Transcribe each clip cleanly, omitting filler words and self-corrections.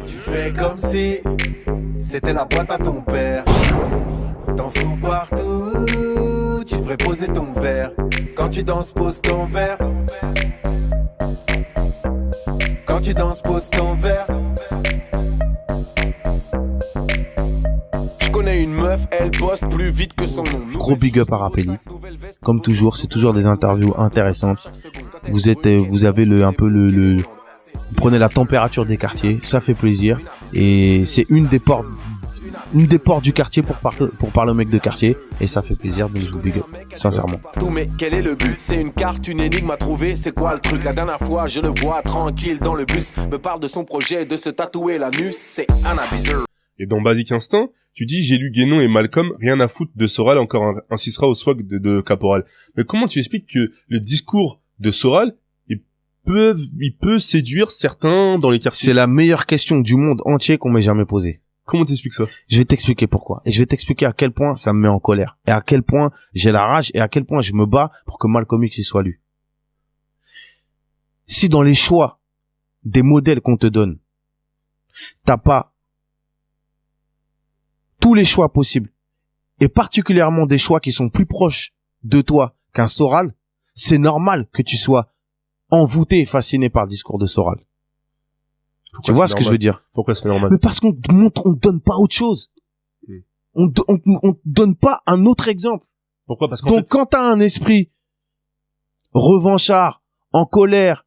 Tu fais comme si c'était la boîte à ton père. T'en fous partout, tu devrais poser ton verre. Quand tu danses, pose ton verre. Quand tu danses, pose ton verre. Je connais une meuf, elle bosse plus vite que son nom. Gros big up à Rapelli. Comme toujours, c'est toujours des interviews intéressantes. Vous avez vous prenez la température des quartiers, ça fait plaisir. Et c'est une des portes du quartier pour parler au mec de quartier. Et ça fait plaisir, donc je vous big up, sincèrement. Mais quel est le but? C'est une carte, une énigme à trouver. C'est quoi le truc? La dernière fois, je le vois tranquille dans le bus. Me parle de son projet de se tatouer l'anus. C'est un abuseur. Et dans Basic Instinct, tu dis j'ai lu Guénon et Malcolm, rien à foutre de Soral, encore insistera au swag de Caporal. Mais comment tu expliques que le discours de Soral, il peut séduire certains dans les quartiers? C'est la meilleure question du monde entier qu'on m'ait jamais posée. Comment t'expliques ça? Je vais t'expliquer pourquoi. Et je vais t'expliquer à quel point ça me met en colère. Et à quel point j'ai la rage et à quel point je me bats pour que Malcolm X y soit lu. Si dans les choix des modèles qu'on te donne, t'as pas tous les choix possibles, et particulièrement des choix qui sont plus proches de toi qu'un Soral, c'est normal que tu sois envoûté et fasciné par le discours de Soral. Tu vois ce que je veux dire? Pourquoi c'est normal? Mais parce qu'on te montre, on te donne pas autre chose. On te donne pas un autre exemple. Pourquoi? Parce qu'en Donc fait... quand t'as un esprit revanchard, en colère,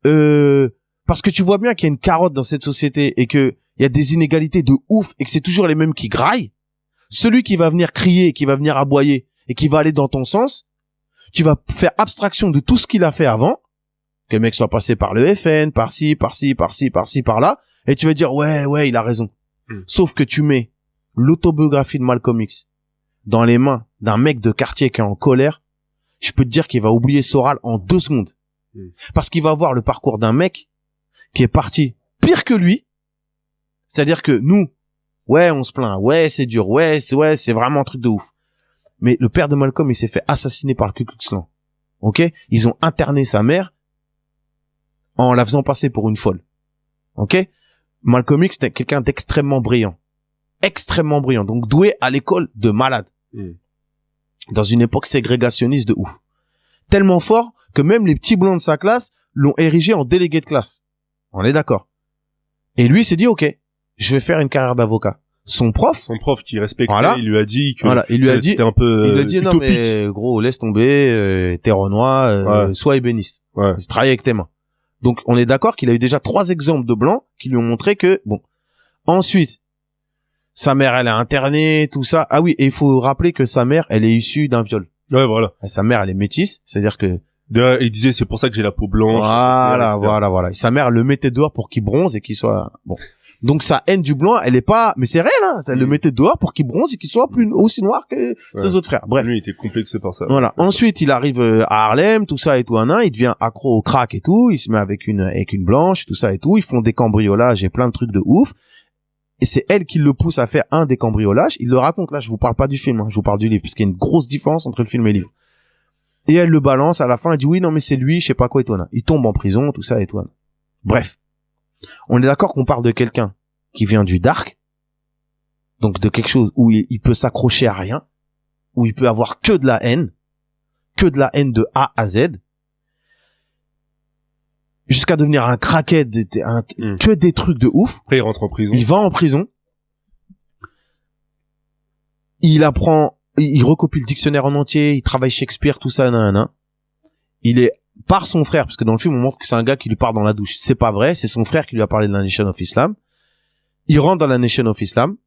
parce que tu vois bien qu'il y a une carotte dans cette société et que il y a des inégalités de ouf et que c'est toujours les mêmes qui graillent, celui qui va venir crier, qui va venir aboyer et qui va aller dans ton sens, tu vas faire abstraction de tout ce qu'il a fait avant, que le mec soit passé par le FN, par-ci, par-là, et tu vas dire, ouais, il a raison. Sauf que tu mets l'autobiographie de Malcolm X dans les mains d'un mec de quartier qui est en colère, je peux te dire qu'il va oublier Soral en 2 secondes. Parce qu'il va voir le parcours d'un mec qui est parti pire que lui. C'est-à-dire que nous, ouais, on se plaint, ouais, c'est dur, ouais, c'est vraiment un truc de ouf. Mais le père de Malcolm, il s'est fait assassiner par le Ku Klux Klan. Ok? Ils ont interné sa mère en la faisant passer pour une folle. Ok? Malcolm X était quelqu'un d'extrêmement brillant. Extrêmement brillant. Donc doué à l'école de malade. Dans une époque ségrégationniste de ouf. Tellement fort que même les petits blancs de sa classe l'ont érigé en délégué de classe. On est d'accord. Et lui, il s'est dit, ok, je vais faire une carrière d'avocat. Son prof qui respectait, voilà, il lui a dit que il lui a dit, c'était un peu il lui a dit, utopique. non mais gros, laisse tomber, t'es renois, sois ébéniste. Ouais. Travaille avec tes mains. Donc on est d'accord qu'il a eu déjà 3 exemples de blancs qui lui ont montré que, bon. Ensuite, sa mère, elle est internée, tout ça. Ah oui, et il faut rappeler que sa mère, elle est issue d'un viol. Ouais, voilà. Et sa mère, elle est métisse, c'est-à-dire que... Il disait, c'est pour ça que j'ai la peau blanche. Voilà. Et sa mère le mettait dehors pour qu'il bronze et qu'il soit... Bon. Donc sa haine du blanc, elle est pas... Mais c'est réel, hein. Elle le mettait dehors pour qu'il bronze et qu'il soit plus aussi noir que ses autres frères. Bref. Lui, il était complexé par ça. Voilà. Ensuite, il arrive à Harlem, tout ça et tout, il devient accro au crack et tout. Il se met avec une blanche, tout ça et tout. Ils font des cambriolages et plein de trucs de ouf. Et c'est elle qui le pousse à faire un des cambriolages. Il le raconte, là, je vous parle pas du film, hein, je vous parle du livre, parce qu'il y a une grosse différence entre le film et le livre. Et elle le balance, à la fin, elle dit oui, non, mais c'est lui, je sais pas quoi et tout, Il tombe en prison, tout ça et tout. Bref. On est d'accord qu'on parle de quelqu'un qui vient du dark. Donc de quelque chose où il peut s'accrocher à rien. Où il peut avoir que de la haine. Que de la haine de A à Z. Jusqu'à devenir un crackhead, que des trucs de ouf. Après, il rentre en prison. Il va en prison. Il apprend, il recopie le dictionnaire en entier, il travaille Shakespeare, tout ça, Il est, par son frère, parce que dans le film, on montre que c'est un gars qui lui parle dans la douche. C'est pas vrai, c'est son frère qui lui a parlé de la Nation of Islam. Il rentre dans la Nation of Islam.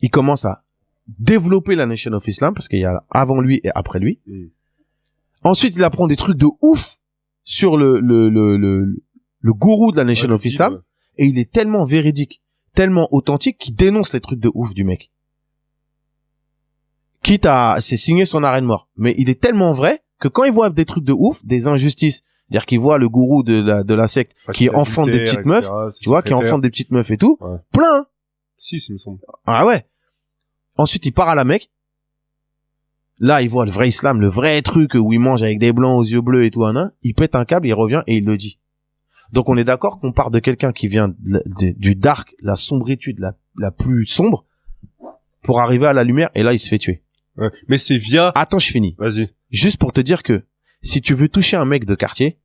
Il commence à développer la Nation of Islam, parce qu'il y a avant lui et après lui. Ensuite, il apprend des trucs de ouf sur le gourou de la Nation of Islam, et il est tellement véridique, tellement authentique qu'il dénonce les trucs de ouf du mec. Quitte à, c'est signer son arrêt de mort. Mais il est tellement vrai que quand il voit des trucs de ouf, des injustices, c'est-à-dire qu'il voit le gourou de la secte qui enfante des petites meufs, tu vois, qui enfante des petites meufs et tout, plein, hein. Si, il me semble. Ah ouais. Ensuite, il part à la Mecque. Là, il voit le vrai islam, le vrai truc où il mange avec des blancs aux yeux bleus et tout, il pète un câble, il revient et il le dit. Donc on est d'accord qu'on part de quelqu'un qui vient du dark, la sombritude la plus sombre, pour arriver à la lumière, et là il se fait tuer. Ouais. Mais c'est via... Attends, je finis. Vas-y. Juste pour te dire que si tu veux toucher un mec de quartier,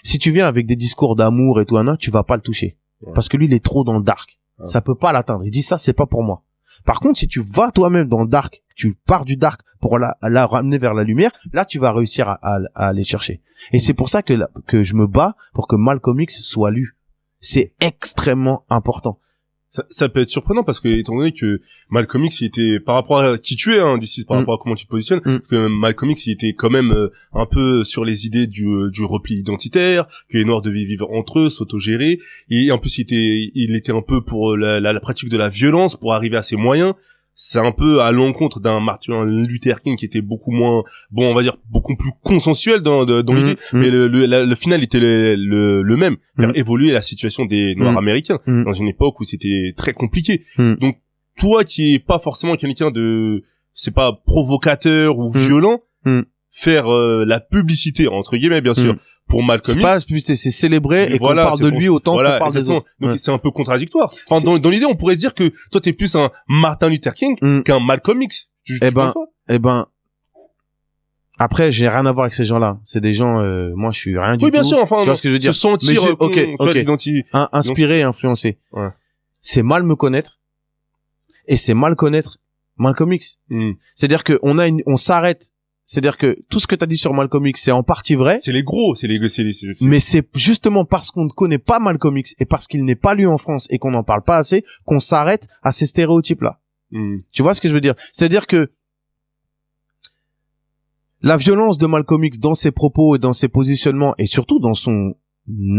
si tu viens avec des discours d'amour et tout, tu vas pas le toucher. Ouais. Parce que lui, il est trop dans le dark. Ouais. Ça peut pas l'atteindre. Il dit ça, c'est pas pour moi. Par contre, si tu vas toi-même dans le dark, tu pars du dark pour la ramener vers la lumière, là, tu vas réussir à aller chercher. Et c'est pour ça que je me bats pour que Malcolm X soit lu. C'est extrêmement important. Ça peut être surprenant parce que, étant donné que Malcolm X, il était, par rapport à qui tu es, d'ici, par rapport à comment tu te positionnes, que Malcolm X, il était quand même un peu sur les idées du repli identitaire, que les Noirs devaient vivre entre eux, s'autogérer, et en plus, il était un peu pour la pratique de la violence, pour arriver à ses moyens. C'est un peu à l'encontre d'un Martin Luther King qui était beaucoup moins, bon, on va dire, beaucoup plus consensuel dans l'idée, mais le final était le même, faire évoluer la situation des Noirs américains dans une époque où c'était très compliqué. Donc, toi qui est pas forcément quelqu'un de, c'est pas provocateur ou violent, faire la publicité, entre guillemets, bien sûr, pour Malcolm X. C'est pas la publicité, c'est célébrer et voilà, qu'on parle de lui autant qu'on parle des autres. Donc c'est un peu contradictoire. Enfin, dans l'idée, on pourrait dire que toi t'es plus un Martin Luther King qu'un Malcolm X. Eh ben, après, j'ai rien à voir avec ces gens-là. C'est des gens, moi je suis rien du tout. Oui, bien sûr, enfin, tu vois ce que je veux dire. Se sentir, inspiré et influencé. Ouais. C'est mal me connaître et c'est mal connaître Malcolm X. C'est-à-dire que on s'arrête. C'est-à-dire que tout ce que t'as dit sur Malcolm X, c'est en partie vrai. C'est les gros, Mais c'est justement parce qu'on ne connaît pas Malcolm X et parce qu'il n'est pas lu en France et qu'on n'en parle pas assez qu'on s'arrête à ces stéréotypes-là. Tu vois ce que je veux dire? C'est-à-dire que la violence de Malcolm X dans ses propos et dans ses positionnements et surtout dans son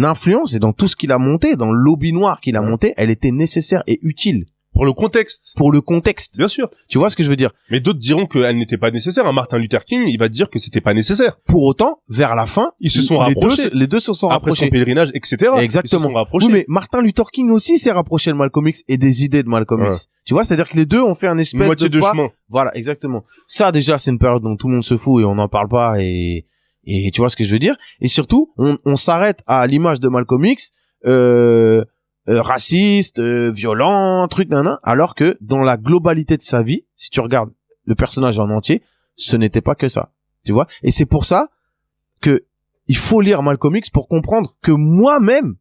influence et dans tout ce qu'il a monté, dans le lobby noir qu'il a monté, elle était nécessaire et utile. Pour le contexte. Pour le contexte. Bien sûr. Tu vois ce que je veux dire? Mais d'autres diront qu'elle n'était pas nécessaire. Martin Luther King, il va te dire que c'était pas nécessaire. Pour autant, vers la fin, ils se sont rapprochés. Les deux se sont rapprochés. Après son pèlerinage, etc. Exactement. Ils se sont rapprochés. Oui, mais Martin Luther King aussi s'est rapproché de Malcolm X et des idées de Malcolm X. Tu vois, c'est-à-dire que les deux ont fait un espèce moitié de chemin. Voilà, exactement. Ça, déjà, c'est une période dont tout le monde se fout et on n'en parle pas et tu vois ce que je veux dire? Et surtout, on s'arrête à l'image de Malcolm X, raciste, violent, alors que dans la globalité de sa vie, si tu regardes le personnage en entier, ce n'était pas que ça, tu vois. Et c'est pour ça que il faut lire Malcolm X pour comprendre que moi-même,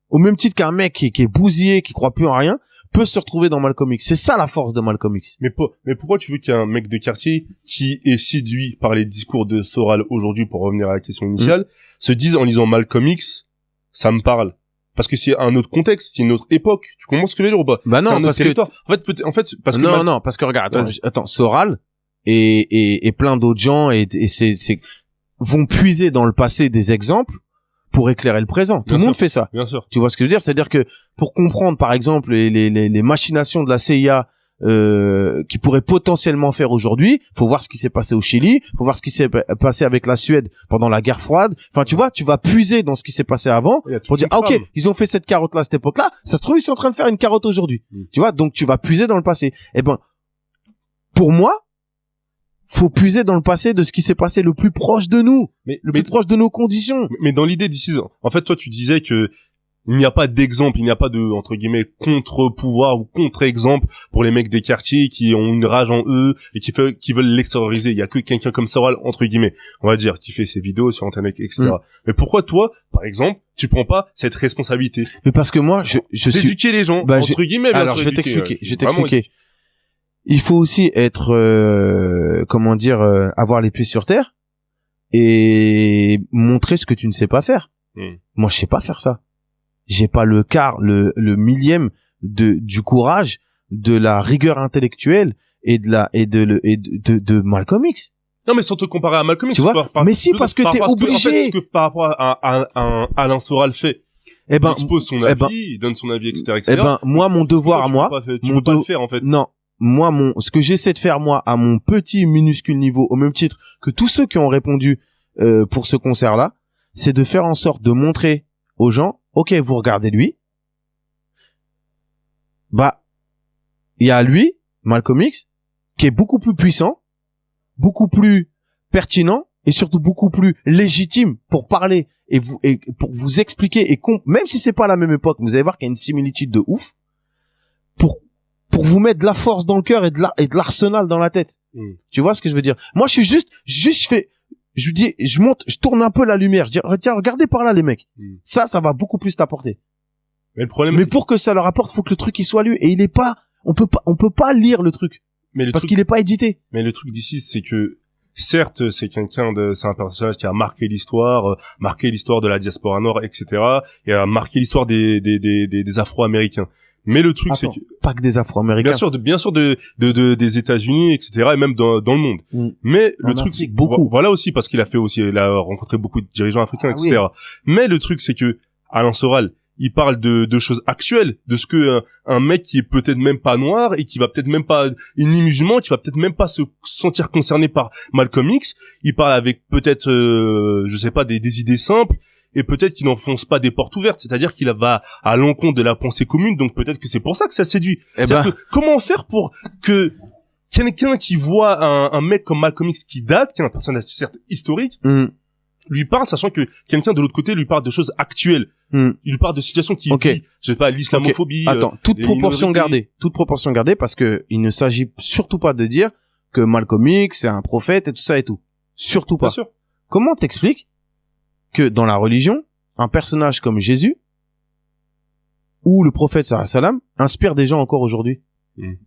au même titre qu'un mec qui est bousillé, qui croit plus en rien, peut se retrouver dans Malcolm X. C'est ça la force de Malcolm X. Mais pourquoi tu veux qu'il y ait un mec de quartier qui est séduit par les discours de Soral aujourd'hui, pour revenir à la question initiale, se dise en lisant Malcolm X, ça me parle? Parce que c'est un autre contexte, c'est une autre époque. Tu comprends ce que je veux dire ou pas? Bah non, parce que parce que non, parce que regarde, attends, Soral et plein d'autres gens et c'est vont puiser dans le passé des exemples pour éclairer le présent. Tout le monde fait ça. Bien sûr. Tu vois ce que je veux dire? C'est-à-dire que pour comprendre, par exemple, les machinations de la CIA qui pourrait potentiellement faire aujourd'hui, faut voir ce qui s'est passé au Chili, faut voir ce qui s'est passé avec la Suède pendant la guerre froide. Enfin, tu vois, tu vas puiser dans ce qui s'est passé avant pour dire ok, ils ont fait cette carotte là à cette époque-là, ça se trouve ils sont en train de faire une carotte aujourd'hui. Tu vois, donc tu vas puiser dans le passé. Eh ben, pour moi, faut puiser dans le passé de ce qui s'est passé le plus proche de nous, plus proche de nos conditions. Mais dans l'idée d'ici, en fait, toi tu disais que il n'y a pas d'exemple, il n'y a pas de, entre guillemets, contre-pouvoir ou contre-exemple pour les mecs des quartiers qui ont une rage en eux et qui veulent l'extérioriser. Il y a que quelqu'un comme Soral, entre guillemets, on va dire, qui fait ses vidéos sur Internet, etc. Mais pourquoi toi, par exemple, tu prends pas cette responsabilité? Mais parce que moi, je suis... d'éduquer les gens, entre guillemets, bien alors, sûr. Je vais t'expliquer. Il faut aussi être, avoir les pieds sur terre et montrer ce que tu ne sais pas faire. Moi, je sais pas faire ça. J'ai pas le quart, le millième du courage, de la rigueur intellectuelle et de Malcolm X. Non, mais sans te comparer à Malcolm X, tu vois. Mais si, parce que t'es obligé. En fait, ce que par rapport à Alain Soral fait. Il expose son avis, il donne son avis, etc., etc. Moi, mon devoir à moi, tu peux pas le faire, en fait. Non. Moi, ce que j'essaie de faire, moi, à mon petit minuscule niveau, au même titre que tous ceux qui ont répondu, pour ce concert-là, c'est de faire en sorte de montrer aux gens, ok, vous regardez lui. Bah, il y a lui, Malcolm X, qui est beaucoup plus puissant, beaucoup plus pertinent et surtout beaucoup plus légitime pour parler et pour vous expliquer même si c'est pas à la même époque, vous allez voir qu'il y a une similitude de ouf pour vous mettre de la force dans le cœur et de l'arsenal dans la tête. Tu vois ce que je veux dire? Moi, je suis je tourne un peu la lumière. Je dis, tiens, regardez par là, les mecs. Ça va beaucoup plus t'apporter. Mais le problème, mais pour que ça leur apporte, faut que le truc il soit lu et on peut pas lire le truc. Parce qu'il est pas édité. Mais le truc d'ici, c'est que, certes, c'est un personnage qui a marqué l'histoire de la diaspora nord, etc., et a marqué l'histoire des Afro-Américains. Mais le truc, c'est que pas que des Afro-Américains. Bien sûr des États-Unis, etc., et même dans le monde. Mais le truc, c'est beaucoup. Voilà aussi parce qu'il a rencontré beaucoup de dirigeants africains, etc. Oui. Mais le truc, c'est que Alain Soral, il parle de choses actuelles, de ce que un mec qui est peut-être même pas noir et qui va peut-être même pas ni musulman, qui va peut-être même pas se sentir concerné par Malcolm X, il parle avec peut-être je sais pas des idées simples. Et peut-être qu'il n'enfonce pas des portes ouvertes, c'est-à-dire qu'il va à l'encontre de la pensée commune, donc peut-être que c'est pour ça que ça séduit. Comment faire pour que quelqu'un qui voit un mec comme Malcolm X qui date, qui est un personnage certes historique, lui parle, sachant que quelqu'un de l'autre côté lui parle de choses actuelles. Il lui parle de situations qui vit, je sais pas, l'islamophobie. Attends, toute proportion gardée, parce que il ne s'agit surtout pas de dire que Malcolm X c'est un prophète et tout ça et tout. Surtout pas. Bien sûr. Comment t'expliques que dans la religion, un personnage comme Jésus ou le prophète sallam inspire des gens encore aujourd'hui?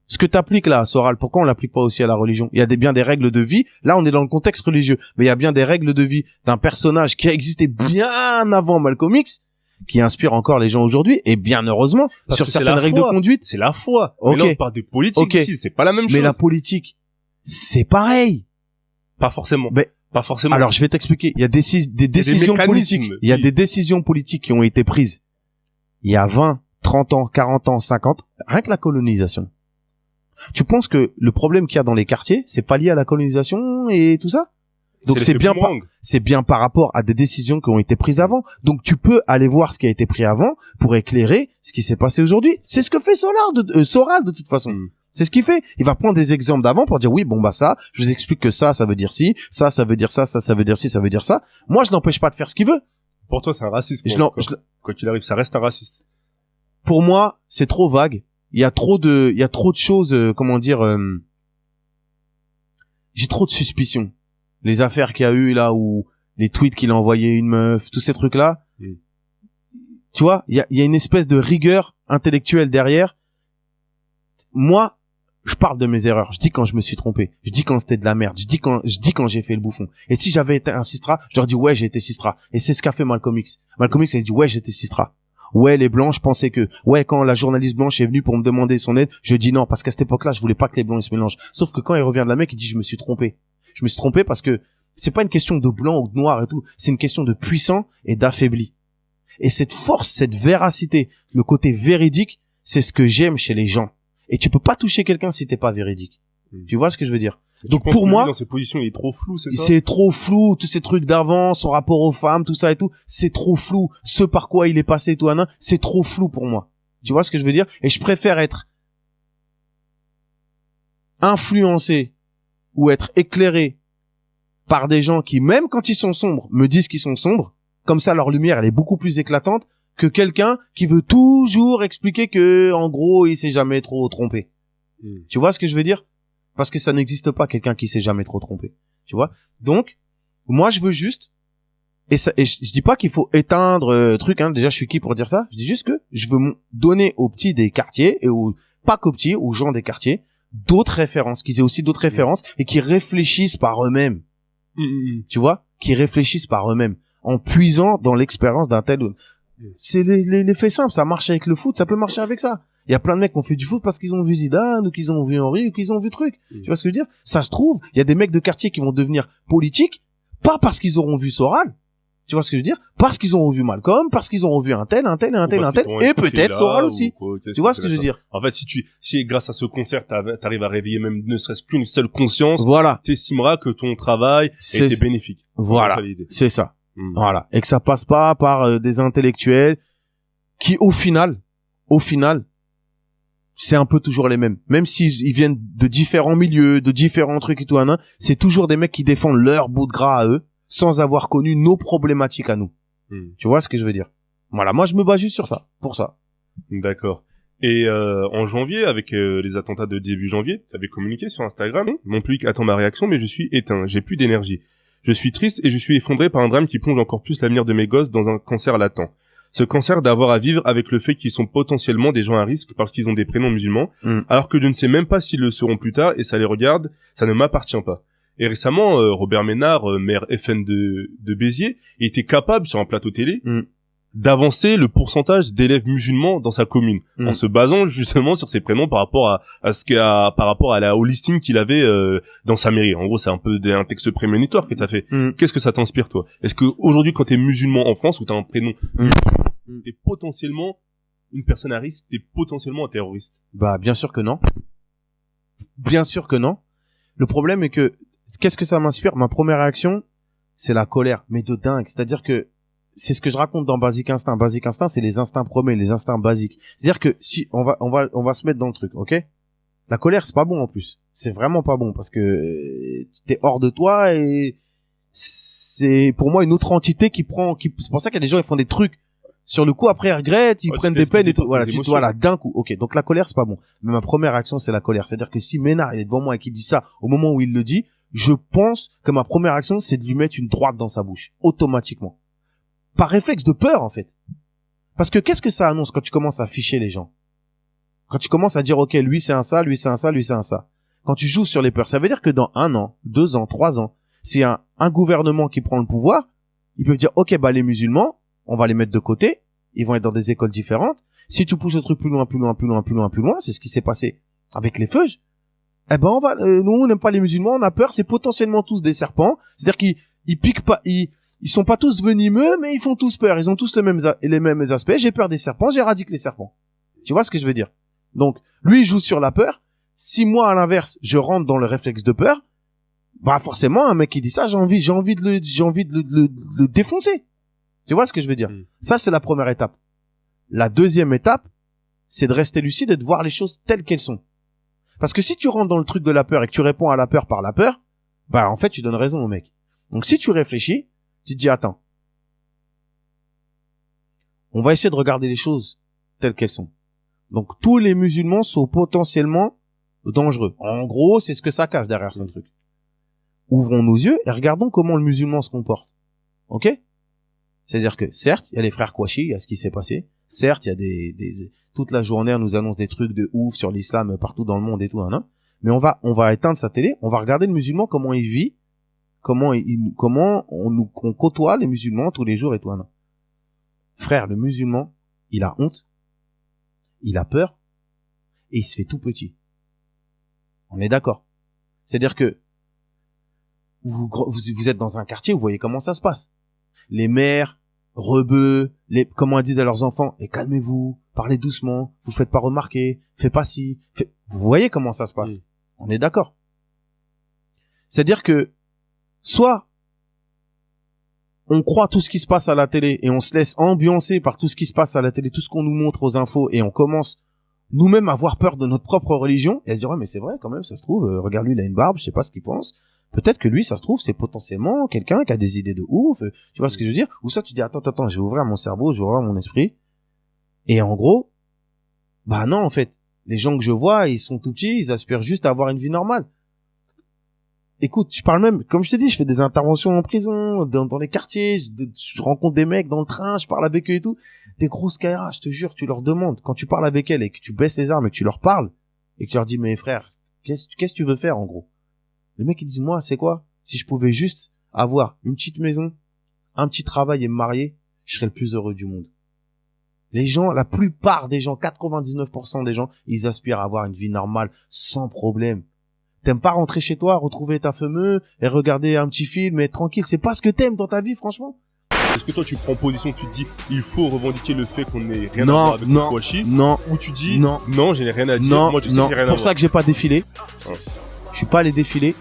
Ce que t'appliques là à Soral, pourquoi on l'applique pas aussi à la religion? Il y a bien des règles de vie. Là, on est dans le contexte religieux, mais il y a bien des règles de vie d'un personnage qui a existé bien avant Malcolm X, qui inspire encore les gens aujourd'hui, et bien heureusement, sur certaines règles de conduite. C'est la foi. Okay. Mais là, on parle de politique ici, c'est pas la même chose. Mais la politique, c'est pareil. Pas forcément. Pas forcément. Alors, je vais t'expliquer. Il y a des décisions politiques. Il y a des décisions politiques qui ont été prises il y a 20, 30 ans, 40 ans, 50. Rien que la colonisation. Tu penses que le problème qu'il y a dans les quartiers, c'est pas lié à la colonisation et tout ça? Donc c'est bien par rapport à des décisions qui ont été prises avant. Donc tu peux aller voir ce qui a été pris avant pour éclairer ce qui s'est passé aujourd'hui. C'est ce que fait Soral de toute façon. C'est ce qu'il fait. Il va prendre des exemples d'avant pour dire oui, bon bah ça, je vous explique que ça veut dire ci, ça veut dire ça veut dire ci, ça veut dire ça. Moi, je n'empêche pas de faire ce qu'il veut. Pour toi, c'est un raciste. Quoi qu'il arrive, ça reste un raciste. Pour moi, c'est trop vague. Il y a trop de choses, j'ai trop de suspicions. Les affaires qu'il y a eu là, ou les tweets qu'il a envoyé une meuf, tous ces trucs-là. Tu vois, il y a une espèce de rigueur intellectuelle derrière. Moi, je parle de mes erreurs. Je dis quand je me suis trompé. Je dis quand c'était de la merde. Je dis quand j'ai fait le bouffon. Et si j'avais été un Sistra, je leur dis ouais, j'ai été Sistra. Et c'est ce qu'a fait Malcolm X. Malcolm X, il dit ouais, j'étais Sistra. Ouais, les blancs, je pensais que, ouais, quand la journaliste blanche est venue pour me demander son aide, je dis non, parce qu'à cette époque-là, je voulais pas que les blancs ils se mélangent. Sauf que quand il revient de la Mecque, il dit je me suis trompé. Je me suis trompé parce que c'est pas une question de blanc ou de noir et tout. C'est une question de puissant et d'affaibli. Et cette force, cette véracité, le côté véridique, c'est ce que j'aime chez les gens. Et tu peux pas toucher quelqu'un si t'es pas véridique. Tu vois ce que je veux dire? Donc pour moi, dans ses positions, il est trop flou, c'est ça? C'est trop flou, tous ces trucs d'avant, son rapport aux femmes, tout ça et tout, c'est trop flou. Ce par quoi il est passé, tout un, c'est trop flou pour moi. Tu vois ce que je veux dire? Et je préfère être influencé ou être éclairé par des gens qui, même quand ils sont sombres, me disent qu'ils sont sombres. Comme ça, leur lumière, elle est beaucoup plus éclatante que quelqu'un qui veut toujours expliquer que, en gros, il s'est jamais trop trompé. Tu vois ce que je veux dire? Parce que ça n'existe pas quelqu'un qui s'est jamais trop trompé. Tu vois? Donc, moi, je veux juste, et je dis pas qu'il faut éteindre truc, hein. Déjà, je suis qui pour dire ça? Je dis juste que je veux donner aux petits des quartiers et pas qu'aux petits, aux gens des quartiers, d'autres références, qu'ils aient aussi d'autres références et qui réfléchissent par eux-mêmes. Tu vois? Qui réfléchissent par eux-mêmes en puisant dans l'expérience d'un tel. C'est les faits simples. Ça marche avec le foot, ça peut marcher avec ça. Il y a plein de mecs qui ont fait du foot parce qu'ils ont vu Zidane ou qu'ils ont vu Henry ou qu'ils ont vu truc. Tu vois ce que je veux dire? Ça se trouve, il y a des mecs de quartier qui vont devenir politiques, pas parce qu'ils auront vu Soral. Tu vois ce que je veux dire? Parce qu'ils auront vu Malcolm, parce qu'ils auront vu un tel, et peut-être Soral aussi. Tu vois ce que je veux dire? En fait, si grâce à ce concert, t'arrives à réveiller même ne serait-ce qu'une seule conscience, voilà, t'estimeras que ton travail était bénéfique. Voilà. C'est ça. Voilà. Et que ça passe pas par des intellectuels qui, au final, c'est un peu toujours les mêmes. Même s'ils viennent de différents milieux, de différents trucs et tout, c'est toujours des mecs qui défendent leur bout de gras à eux. sans avoir connu nos problématiques à nous. Hmm. Tu vois ce que je veux dire? Voilà, moi je me bats juste sur ça, pour ça. D'accord. Et en janvier, avec les attentats de début janvier, tu avais communiqué sur Instagram. Mon public attend ma réaction, mais je suis éteint. J'ai plus d'énergie. Je suis triste et je suis effondré par un drame qui plonge encore plus l'avenir de mes gosses dans un cancer latent. Ce cancer d'avoir à vivre avec le fait qu'ils sont potentiellement des gens à risque parce qu'ils ont des prénoms musulmans, alors que je ne sais même pas s'ils le seront plus tard et ça les regarde, ça ne m'appartient pas. Et récemment, Robert Ménard, maire FN de Béziers, était capable sur un plateau télé d'avancer le pourcentage d'élèves musulmans dans sa commune en se basant justement sur ses prénoms par rapport au listing qu'il avait dans sa mairie. En gros, c'est un peu un texte prémonitoire que t'as fait. Qu'est-ce que ça t'inspire, toi? Est-ce que aujourd'hui, quand t'es musulman en France ou t'as un prénom, t'es potentiellement une personne à risque, t'es potentiellement un terroriste? Bah, bien sûr que non. Bien sûr que non. Le problème est que, qu'est-ce que ça m'inspire? Ma première réaction, c'est la colère, mais de dingue. C'est-à-dire que c'est ce que je raconte dans Basic Instinct. Basic Instinct, c'est les instincts premiers, les instincts basiques. C'est-à-dire que si on va se mettre dans le truc, ok? La colère, c'est pas bon en plus. C'est vraiment pas bon parce que t'es hors de toi et c'est pour moi une autre entité c'est pour ça qu'il y a des gens qui font des trucs sur le coup après ils regrettent, ils prennent des peines et tout. Voilà, d'un coup. Ok, donc la colère, c'est pas bon. Mais ma première réaction, c'est la colère. C'est-à-dire que si Ménard il est devant moi et qu'il dit ça au moment où il le dit, je pense que ma première action, c'est de lui mettre une droite dans sa bouche automatiquement. Par réflexe de peur, en fait. Parce que qu'est-ce que ça annonce quand tu commences à ficher les gens? Quand tu commences à dire, ok, lui c'est un ça, lui c'est un ça, lui c'est un ça. Quand tu joues sur les peurs, ça veut dire que dans 1 an, 2 ans, 3 ans, s'il y a un gouvernement qui prend le pouvoir, ils peuvent dire, ok, bah les musulmans, on va les mettre de côté, ils vont être dans des écoles différentes. Si tu pousses le truc plus loin, c'est ce qui s'est passé avec les feuges. Eh ben nous on n'aime pas les musulmans, on a peur, c'est potentiellement tous des serpents. C'est-à-dire qu'ils piquent pas, ils sont pas tous venimeux, mais ils font tous peur. Ils ont tous les mêmes aspects. J'ai peur des serpents, j'éradique les serpents. Tu vois ce que je veux dire? Donc, lui, il joue sur la peur. Si moi, à l'inverse, je rentre dans le réflexe de peur, bah, forcément, un mec qui dit ça, j'ai envie de le défoncer. Tu vois ce que je veux dire? Ça, c'est la première étape. La deuxième étape, c'est de rester lucide et de voir les choses telles qu'elles sont. Parce que si tu rentres dans le truc de la peur et que tu réponds à la peur par la peur, bah, en fait, tu donnes raison au mec. Donc, si tu réfléchis, tu te dis, attends, on va essayer de regarder les choses telles qu'elles sont. Donc, tous les musulmans sont potentiellement dangereux. En gros, c'est ce que ça cache derrière ce truc. Ouvrons nos yeux et regardons comment le musulman se comporte. Ok? C'est-à-dire que, certes, il y a les frères Kouachi, il y a ce qui s'est passé. Certes, il y a toute la journée, on nous annonce des trucs de ouf sur l'islam partout dans le monde et tout, hein. Mais on va éteindre sa télé, on va regarder le musulman, comment il vit, comment on côtoie les musulmans tous les jours et tout, hein. Frère, le musulman, il a honte, il a peur, et il se fait tout petit. On est d'accord. C'est-à-dire que vous êtes dans un quartier, vous voyez comment ça se passe. Les mères, rebeux, comment elles disent à leurs enfants, et calmez-vous, parlez doucement, vous faites pas remarquer, faites pas ci, vous voyez comment ça se passe. On est d'accord. C'est-à-dire que, soit, on croit tout ce qui se passe à la télé et on se laisse ambiancer par tout ce qui se passe à la télé, tout ce qu'on nous montre aux infos et on commence nous-mêmes à avoir peur de notre propre religion et à se dire, ouais, mais c'est vrai quand même, ça se trouve, regarde lui, il a une barbe, je sais pas ce qu'il pense. Peut-être que lui, ça se trouve, c'est potentiellement quelqu'un qui a des idées de ouf. Tu vois ce que je veux dire? Ou ça, tu dis, attends, je vais ouvrir mon cerveau, je vais ouvrir mon esprit. Et en gros, bah non, en fait, les gens que je vois, ils sont tout petits, ils aspirent juste à avoir une vie normale. Écoute, je parle même, comme je te dis, je fais des interventions en prison, dans les quartiers, je rencontre des mecs dans le train, je parle avec eux et tout. Des grosses KRA, je te jure, tu leur demandes, quand tu parles avec elles et que tu baisses les armes et que tu leur parles, et que tu leur dis, mais frère, qu'est-ce que tu veux faire, en gros? Les mecs, ils disent, moi, c'est quoi? Si je pouvais juste avoir une petite maison, un petit travail et me marier, je serais le plus heureux du monde. Les gens, la plupart des gens, 99% des gens, ils aspirent à avoir une vie normale, sans problème. T'aimes pas rentrer chez toi, retrouver ta fameuse et regarder un petit film et être tranquille. C'est pas ce que t'aimes dans ta vie, franchement. Est-ce que toi, tu prends position, tu te dis, il faut revendiquer le fait qu'on n'ait rien à voir avec le Kouachi? Non. Ou tu dis, non, je n'ai rien à dire. Non, moi, je sais que j'ai rien à voir. C'est pour ça que j'ai pas défilé. Ouais. Je suis pas allé défiler.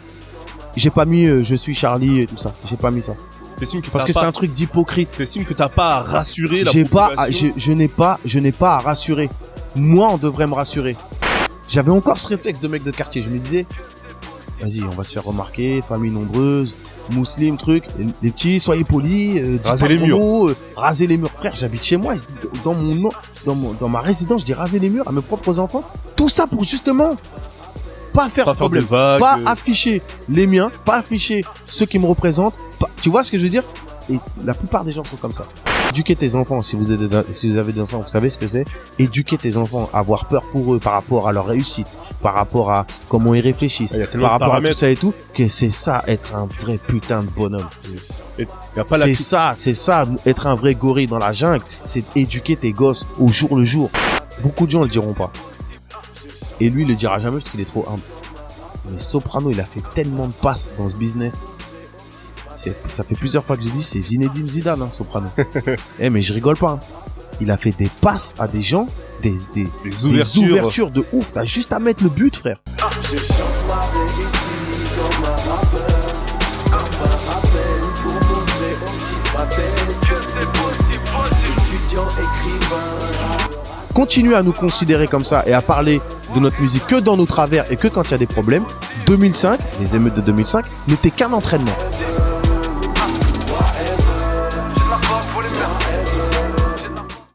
J'ai pas mis je suis Charlie et tout ça. J'ai pas mis ça. Parce que c'est un truc d'hypocrite. T'estimes que t'as pas à rassurer la population? Je n'ai pas à rassurer. Moi, on devrait me rassurer. J'avais encore ce réflexe de mec de quartier. Je me disais, vas-y, on va se faire remarquer, famille nombreuse. musulmans, truc, les petits, soyez polis, dites Rasez pas les trop murs. mots, rasez les murs. Frère, j'habite chez moi, dans ma résidence, je dis raser les murs à mes propres enfants. Tout ça pour justement pas faire Pas de faire de problème, vagues. pas afficher les miens, pas afficher ceux qui me représentent. Tu vois ce que je veux dire? Et la plupart des gens sont comme ça. Éduquer tes enfants, si vous avez des enfants, vous savez ce que c'est. Éduquer tes enfants, avoir peur pour eux par rapport à leur réussite, par rapport à comment ils réfléchissent, Il y a tellement par de rapport à tout paramètres. ça et tout, que c'est ça être un vrai putain de bonhomme. Et y a pas la C'est ça, être un vrai gorille dans la jungle, c'est éduquer tes gosses au jour le jour. Beaucoup de gens le diront pas. Et lui, il le dira jamais parce qu'il est trop humble. Mais Soprano, il a fait tellement de passes dans ce business. Ça fait plusieurs fois que je dis, c'est Zinedine Zidane, hein, Soprano. Mais je rigole pas. Hein. Il a fait des passes à des gens, des les ouvertures. ouvertures de ouf. T'as juste à mettre le but, frère. Je chante ma réussite comme un rappeur. Un rappel pour montrer aux petits rappels que c'est possible. Étudiant, écrivain. Continuez à nous considérer comme ça et à parler de notre musique que dans nos travers et que quand il y a des problèmes. 2005, les émeutes de 2005, n'étaient qu'un entraînement.